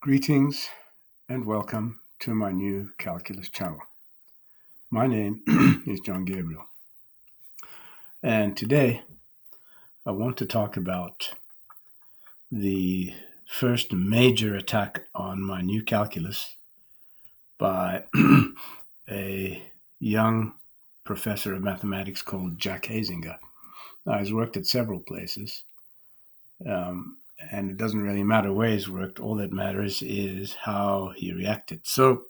Greetings and welcome to my new calculus channel. My name is John Gabriel, and today I want to talk about the first major attack on my new calculus by a young professor of mathematics called Jack Huizenga. Now, he's worked at several places, and it doesn't really matter where he's worked. All that matters is how he reacted. So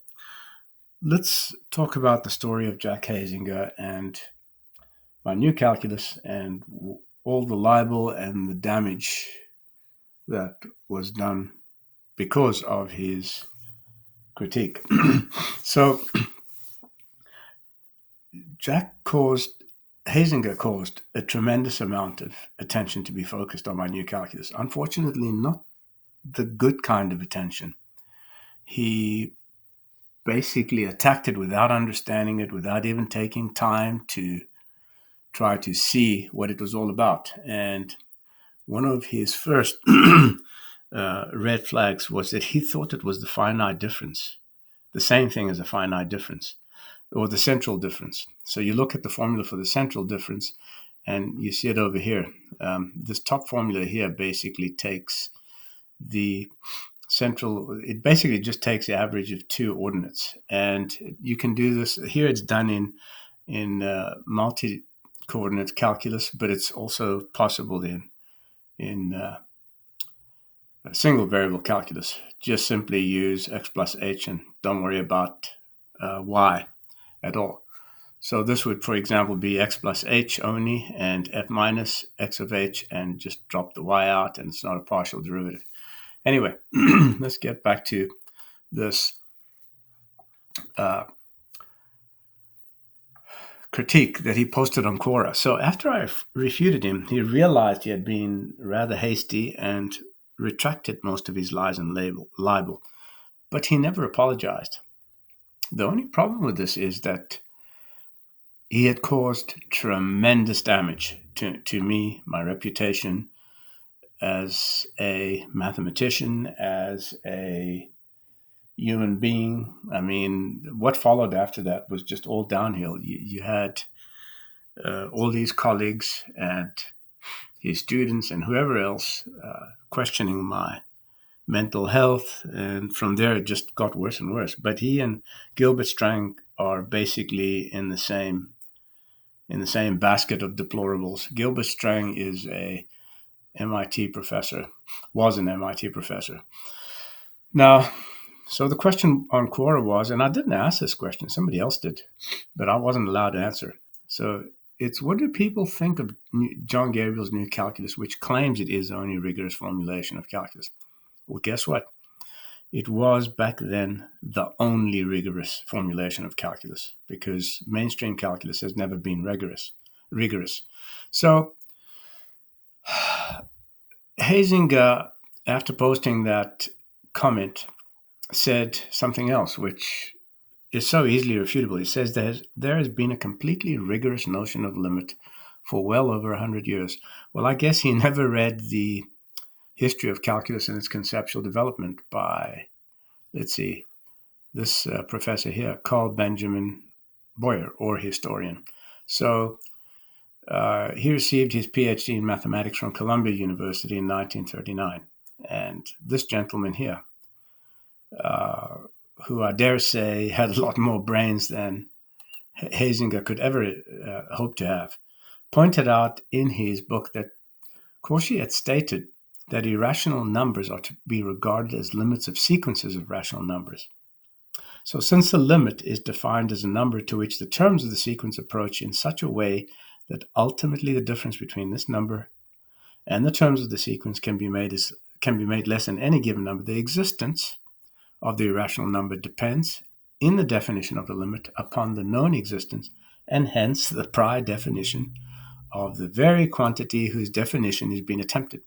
let's talk about the story of Jack Huizenga and my new calculus and all the libel and the damage that was done because of his critique. So Huizenga caused a tremendous amount of attention to be focused on my new calculus. Unfortunately, not the good kind of attention. He basically attacked it without understanding it, without even taking time to try to see what it was all about. And one of his first red flags was that he thought it was the finite difference, the same thing as a finite difference, or the central difference. So you look at the formula for the central difference, and you see it over here. This top formula here basically takes the central, it basically just takes the average of two ordinates. And you can do this, here it's done in multi-coordinate calculus, but it's also possible in single variable calculus. Just simply use x plus h and don't worry about y at all. So this would, for example, be x plus h only and f minus x of h, and just drop the y out, and it's not a partial derivative. Anyway, let's get back to this critique that he posted on Quora. So after I refuted him, he realized he had been rather hasty and retracted most of his lies and libel, but he never apologized. The only problem with this is that he had caused tremendous damage to me, my reputation as a mathematician, as a human being. I mean, what followed after that was just all downhill. You had all these colleagues and his students and whoever else questioning my mental health, and from there it just got worse and worse. But he and Gilbert Strang are basically in the same basket of deplorables. Gilbert Strang is a MIT professor, was an MIT professor. Now, so the question on Quora was, and I didn't ask this question, somebody else did, but I wasn't allowed to answer. So it's, what do people think of John Gabriel's new calculus, which claims it is the only rigorous formulation of calculus? Well, guess what? It was back then the only rigorous formulation of calculus, because mainstream calculus has never been rigorous. So Huizenga, after posting that comment, said something else, which is so easily refutable. He says there has been a completely rigorous notion of limit for well over 100 years. Well, I guess he never read the history of calculus and its conceptual development by, let's see, this professor here, Carl Benjamin Boyer, or historian. So he received his PhD in mathematics from Columbia University in 1939. And this gentleman here, who I dare say had a lot more brains than Huizenga could ever hope to have, pointed out in his book that Cauchy had stated that irrational numbers are to be regarded as limits of sequences of rational numbers. So since the limit is defined as a number to which the terms of the sequence approach in such a way that ultimately the difference between this number and the terms of the sequence can be made less than any given number, the existence of the irrational number depends, in the definition of the limit, upon the known existence, and hence the prior definition of the very quantity whose definition is being attempted.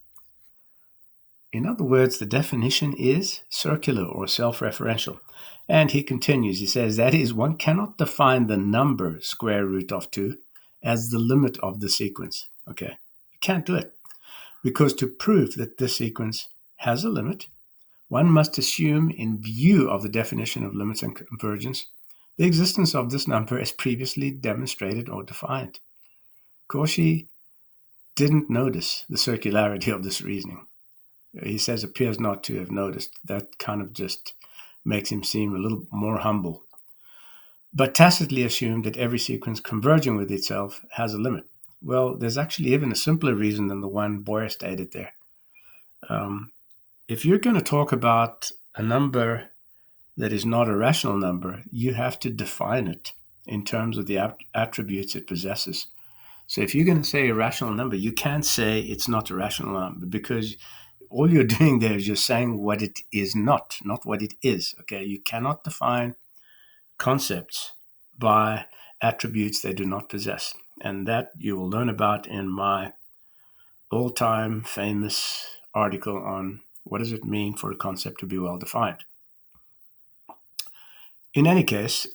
In other words, the definition is circular or self-referential. And he continues, he says, that is, one cannot define the number square root of 2 as the limit of the sequence. Okay, you can't do it. Because to prove that this sequence has a limit, one must assume, in view of the definition of limits and convergence, the existence of this number as previously demonstrated or defined. Cauchy didn't notice the circularity of this reasoning. He says appears not to have noticed. That kind of just makes him seem a little more humble. But tacitly assumed that every sequence converging with itself has a limit. Well, there's actually even a simpler reason than the one Boyer stated there. If you're going to talk about a number that is not a rational number, you have to define it in terms of the attributes it possesses. So if you're going to say a rational number, you can't say it's not a rational number, because all you're doing there is just saying what it is not what it is. Okay, you cannot define concepts by attributes they do not possess. And that you will learn about in my all-time famous article on what does it mean for a concept to be well defined. In any case,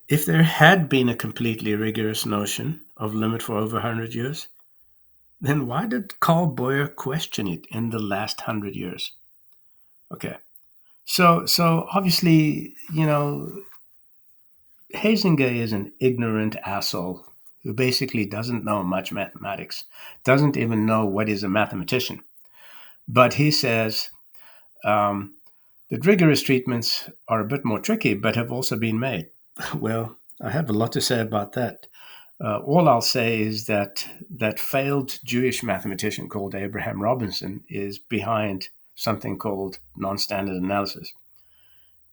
if there had been a completely rigorous notion of limit for over 100 years, then why did Carl Boyer question it in the last 100 years? Okay, so obviously, Huizenga is an ignorant asshole who basically doesn't know much mathematics, doesn't even know what is a mathematician. But he says that rigorous treatments are a bit more tricky, but have also been made. Well, I have a lot to say about that. All I'll say is that failed Jewish mathematician called Abraham Robinson is behind something called non-standard analysis.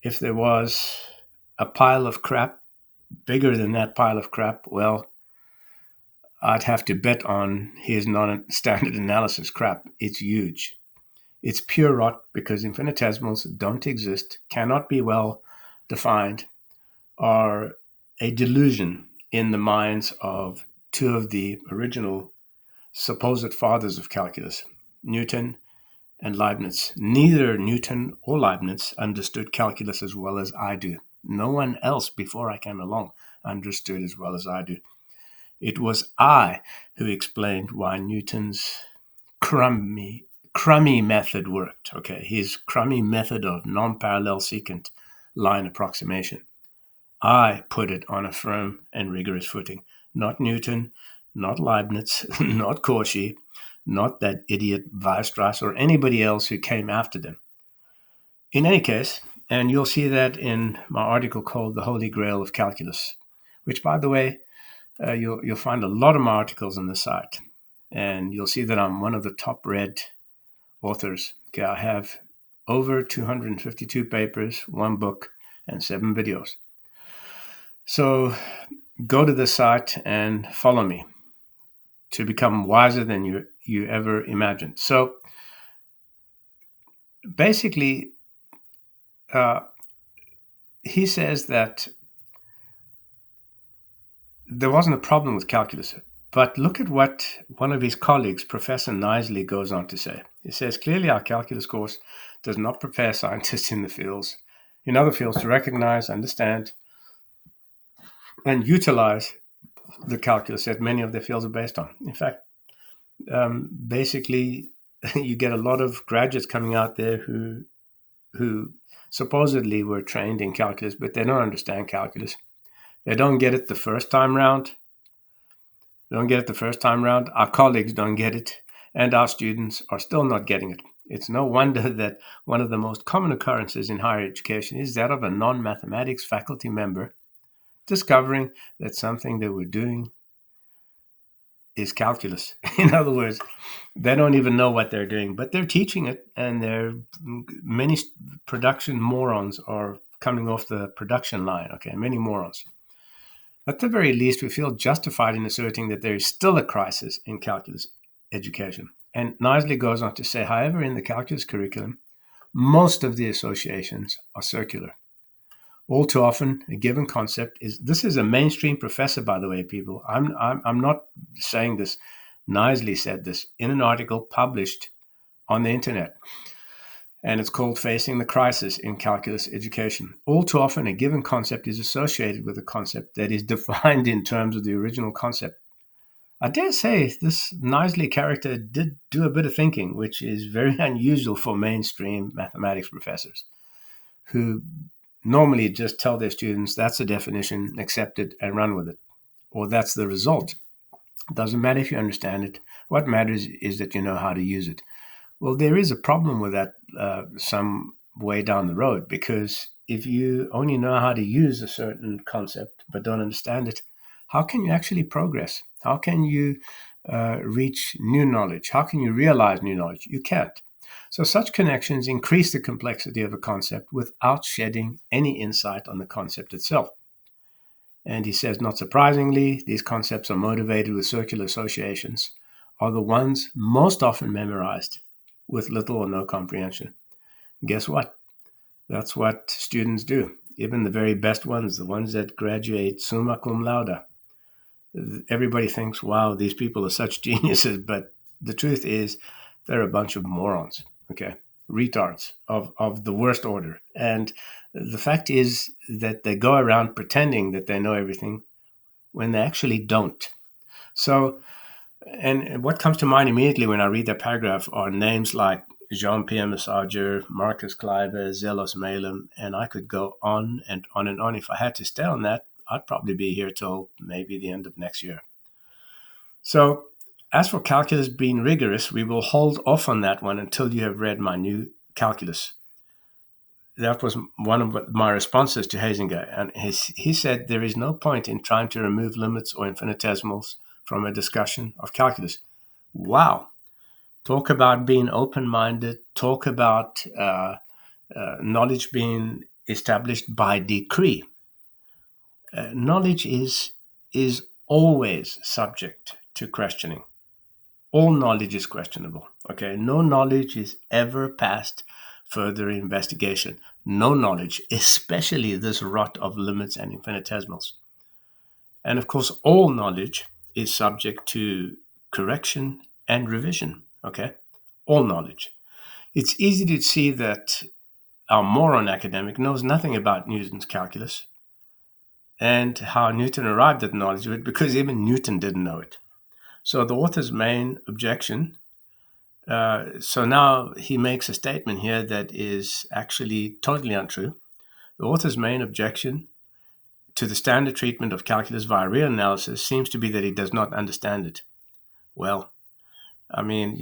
If there was a pile of crap bigger than that pile of crap, well, I'd have to bet on his non-standard analysis crap. It's huge. It's pure rot because infinitesimals don't exist, cannot be well defined, are a delusion in the minds of two of the original supposed fathers of calculus, Newton and Leibniz. Neither Newton or Leibniz understood calculus as well as I do. No one else before I came along understood as well as I do. It was I who explained why Newton's crummy method worked. Okay, his crummy method of non-parallel secant line approximation. I put it on a firm and rigorous footing. Not Newton, not Leibniz, not Cauchy, not that idiot Weierstrass or anybody else who came after them. In any case, and you'll see that in my article called The Holy Grail of Calculus, which, by the way, you'll find a lot of my articles on the site. And you'll see that I'm one of the top read authors. Okay, I have over 252 papers, one book, and 7 videos. So go to the site and follow me to become wiser than you ever imagined. So basically, he says that there wasn't a problem with calculus. But look at what one of his colleagues, Professor Knisley, goes on to say. He says, clearly our calculus course does not prepare scientists in other fields to recognize, understand, and utilize the calculus that many of their fields are based on. In fact, basically, you get a lot of graduates coming out there who supposedly were trained in calculus, but they don't understand calculus. They don't get it the first time round. Our colleagues don't get it, and our students are still not getting it. It's no wonder that one of the most common occurrences in higher education is that of a non-mathematics faculty member discovering that something they were doing is calculus. In other words, they don't even know what they're doing, but they're teaching it, and many production morons are coming off the production line. Okay, many morons. At the very least, we feel justified in asserting that there is still a crisis in calculus education. And Knisley goes on to say, however, in the calculus curriculum, most of the associations are circular. All too often, a given concept this is a mainstream professor, by the way, people. I'm not saying this. Knisley said this in an article published on the internet. And it's called Facing the Crisis in Calculus Education. All too often, a given concept is associated with a concept that is defined in terms of the original concept. I dare say this Knisley character did do a bit of thinking, which is very unusual for mainstream mathematics professors who normally just tell their students that's a definition, accept it, and run with it, or that's the result. It doesn't matter if you understand it. What matters is that you know how to use it. Well, there is a problem with that some way down the road, because if you only know how to use a certain concept but don't understand it, how can you actually progress? How can you reach new knowledge? How can you realize new knowledge? You can't. So, such connections increase the complexity of a concept without shedding any insight on the concept itself. And he says, not surprisingly, these concepts are motivated with circular associations, are the ones most often memorized with little or no comprehension. Guess what? That's what students do. Even the very best ones, the ones that graduate summa cum laude, everybody thinks, wow, these people are such geniuses. But the truth is, they're a bunch of morons, okay? Retards of the worst order. And the fact is that they go around pretending that they know everything when they actually don't. So, and what comes to mind immediately when I read that paragraph are names like Jean-Pierre Massager, Marcus Kleiber, Zelos Malem, and I could go on and on and on. If I had to stay on that, I'd probably be here till maybe the end of next year. So, as for calculus being rigorous, we will hold off on that one until you have read my new calculus. That was one of my responses to Huizenga. And he said there is no point in trying to remove limits or infinitesimals from a discussion of calculus. Wow. Talk about being open-minded. Talk about knowledge being established by decree. Knowledge is always subject to questioning. All knowledge is questionable. Okay, no knowledge is ever past further investigation. No knowledge, especially this rot of limits and infinitesimals. And of course, all knowledge is subject to correction and revision. Okay, all knowledge. It's easy to see that our moron academic knows nothing about Newton's calculus and how Newton arrived at knowledge of it, because even Newton didn't know it. So the author's main objection. So now he makes a statement here that is actually totally untrue. The author's main objection to the standard treatment of calculus via real analysis seems to be that he does not understand it. Well, I mean,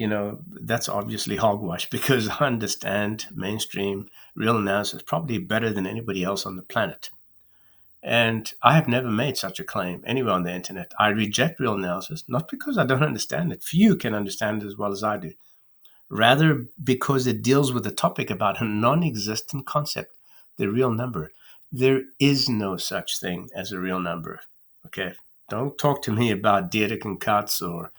that's obviously hogwash, because I understand mainstream real analysis probably better than anybody else on the planet. And I have never made such a claim anywhere on the internet. I reject real analysis, not because I don't understand it. Few can understand it as well as I do. Rather, because it deals with a topic about a non-existent concept, the real number. There is no such thing as a real number. Okay, don't talk to me about Dedekind cuts or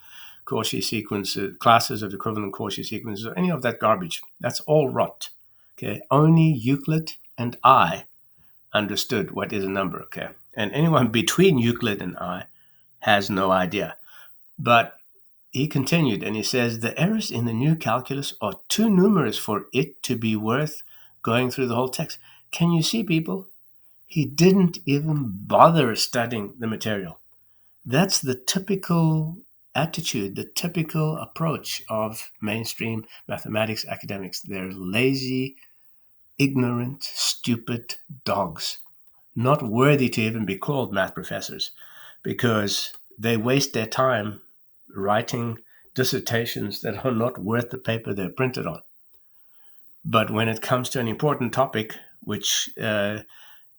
Cauchy sequences, classes of equivalent Cauchy sequences, or any of that garbage. That's all rot. Okay, only Euclid and I understood what is a number. Okay, and anyone between Euclid and I has no idea. But he continued, and he says, the errors in the new calculus are too numerous for it to be worth going through the whole text. Can you see, people? He didn't even bother studying the material. That's the typical attitude, the typical approach of mainstream mathematics academics. They're lazy, ignorant, stupid dogs, not worthy to even be called math professors, because they waste their time writing dissertations that are not worth the paper they're printed on. But when it comes to an important topic, which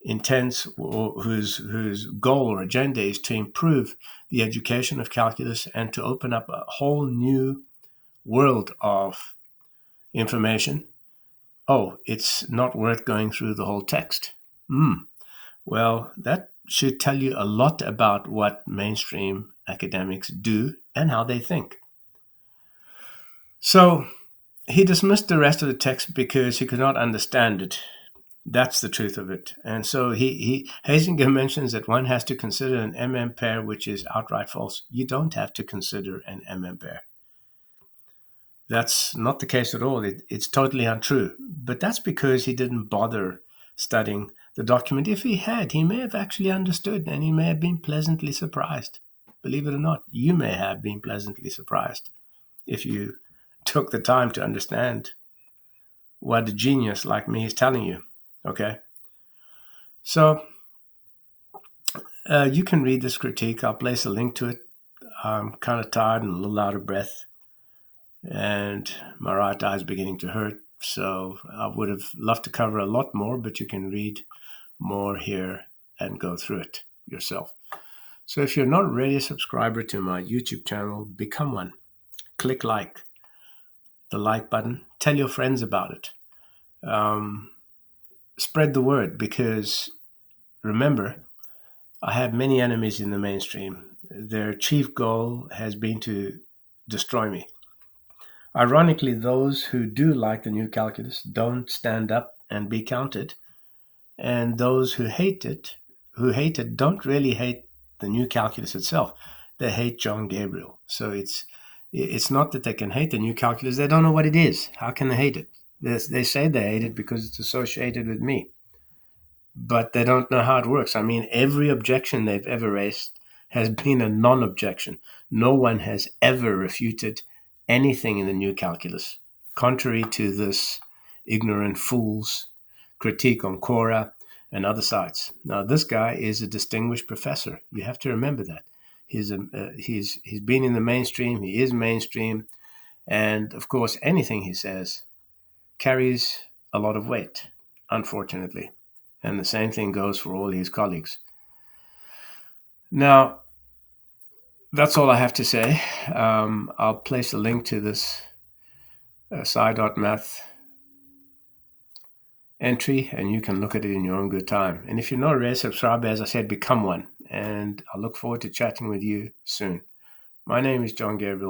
intends or whose goal or agenda is to improve the education of calculus and to open up a whole new world of information, it's not worth going through the whole text. Well, that should tell you a lot about what mainstream academics do and how they think. So he dismissed the rest of the text because he could not understand it. That's the truth of it. And so Huizenga mentions that one has to consider an MM pair, which is outright false. You don't have to consider an MM pair. That's not the case at all. It's totally untrue. But that's because he didn't bother studying the document. If he had, he may have actually understood, and he may have been pleasantly surprised. believe it or not, you may have been pleasantly surprised if you took the time to understand what a genius like me is telling you. Okay? So you can read this critique. I'll place a link to it. I'm kind of tired and a little out of breath, and my right eye is beginning to hurt. So I would have loved to cover a lot more, but you can read more here and go through it yourself. So if you're not already a subscriber to my YouTube channel, become one. Click the like button. Tell your friends about it. Spread the word, because remember, I have many enemies in the mainstream. Their chief goal has been to destroy me. Ironically, those who do like the new calculus don't stand up and be counted, and those who hate it, don't really hate the new calculus itself. They hate John Gabriel. So it's not that they can hate the new calculus. They don't know what it is. How can they hate it? They say they hate it because it's associated with me, but they don't know how it works. I mean, every objection they've ever raised has been a non-objection. No one has ever refuted anything in the new calculus, contrary to this ignorant fool's critique on Quora and other sites. Now, this guy is a distinguished professor. You have to remember that. He's been in the mainstream. He is mainstream, and of course, anything he says carries a lot of weight, unfortunately. And the same thing goes for all his colleagues. Now, that's all I have to say. I'll place a link to this sci.math entry, and you can look at it in your own good time. And if you're not already subscribed, as I said, become one. And I look forward to chatting with you soon. My name is John Gabriel.